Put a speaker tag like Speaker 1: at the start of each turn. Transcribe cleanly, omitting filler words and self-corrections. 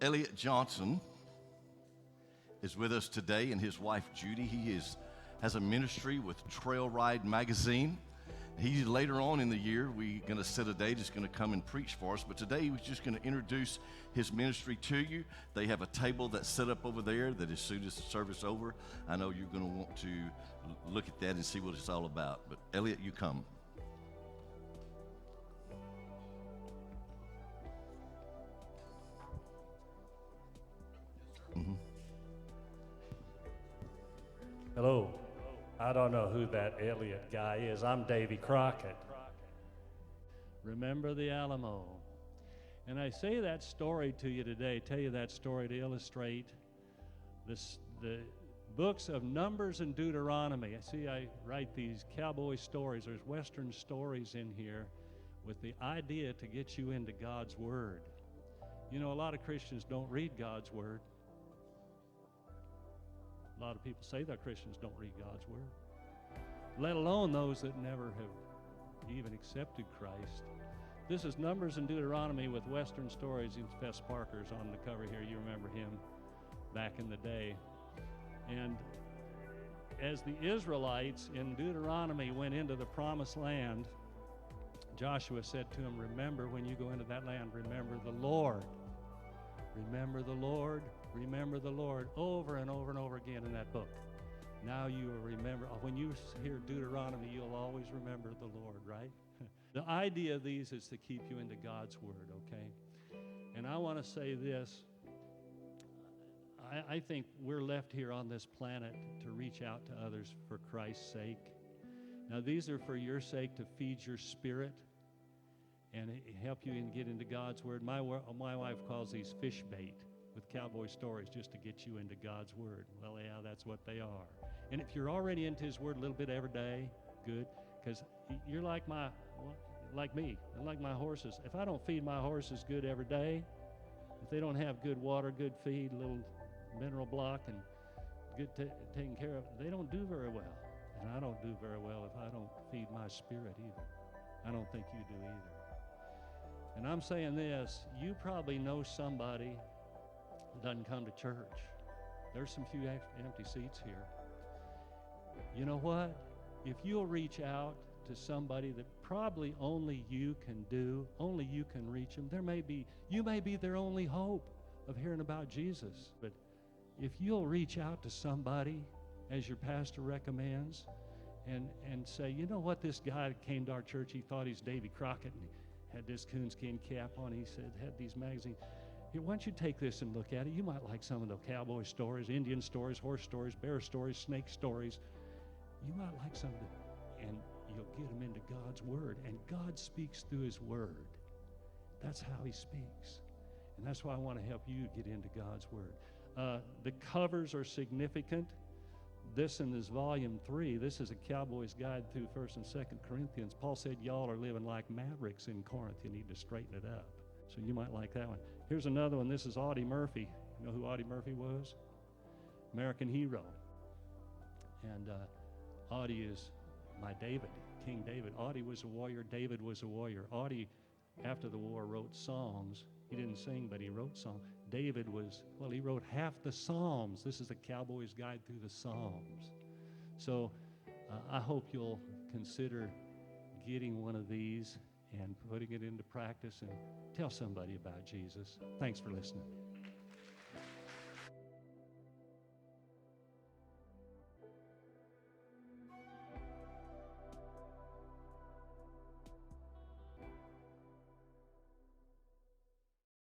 Speaker 1: Elliot Johnson is with us today, and his wife Judy. He has a ministry with Trail Ride Magazine. He later on in the year, we're going to set a date. He's going to come and preach for us. But today, he's just going to introduce his ministry to you. They have a table that's set up over there that as soon as the service over, I know you're going to want to look at that and see what it's all about. But Elliot, you come. Mm-hmm.
Speaker 2: Hello. I don't know who that Elliot guy is. I'm Davy Crockett. Remember the Alamo. And I say that story to you today, tell you that story to illustrate the books of Numbers and Deuteronomy. I write these cowboy stories. There's Western stories in here with the idea to get you into God's Word. You know, a lot of Christians don't read God's Word. A lot of people say that Christians don't read God's Word, let alone those that never have even accepted Christ. This is Numbers and Deuteronomy with Western stories. Fess Parker's on the cover here. You remember him back in the day. And as the Israelites in Deuteronomy went into the promised land, Joshua said to them, remember when you go into that land, remember the Lord. Remember the Lord. Remember the Lord, over and over and over again in that book. Now you will remember. When you hear Deuteronomy, you'll always remember the Lord, right? The idea of these is to keep you into God's Word, okay? And I want to say this. I think we're left here on this planet to reach out to others for Christ's sake. Now, these are for your sake, to feed your spirit and help you get into God's Word. My wife calls these fish bait, with cowboy stories, just to get you into God's Word. Well, yeah, that's what they are. And if you're already into His Word a little bit every day, good, because you're like me, like my horses. If I don't feed my horses good every day, if they don't have good water, good feed, little mineral block, and good taken care of, they don't do very well. And I don't do very well if I don't feed my spirit either. I don't think you do either. And I'm saying this, you probably know somebody doesn't come to church. There's some few empty seats here. You know what? If you'll reach out to somebody that probably only you can do, only you can reach them, you may be their only hope of hearing about Jesus. But if you'll reach out to somebody, as your pastor recommends, and say, you know what, this guy that came to our church, he thought he's Davy Crockett, and he had this coonskin cap on, he said, had these magazines. Here, why don't you take this and look at it? You might like some of the cowboy stories, Indian stories, horse stories, bear stories, snake stories. You might like some of them, and you'll get them into God's Word. And God speaks through His Word. That's how He speaks. And that's why I want to help you get into God's Word. The covers are significant. This is volume 3. This is a cowboy's guide through 1st and 2nd Corinthians. Paul said, y'all are living like mavericks in Corinth. You need to straighten it up. So you might like that one. Here's another one. This is Audie Murphy. You know who Audie Murphy was? American hero. And Audie is my David, King David. Audie was a warrior. David was a warrior. Audie, after the war, wrote songs. He didn't sing, but he wrote songs. David he wrote half the Psalms. This is a cowboy's guide through the Psalms. So I hope you'll consider getting one of these and putting it into practice and tell somebody about Jesus. Thanks for listening.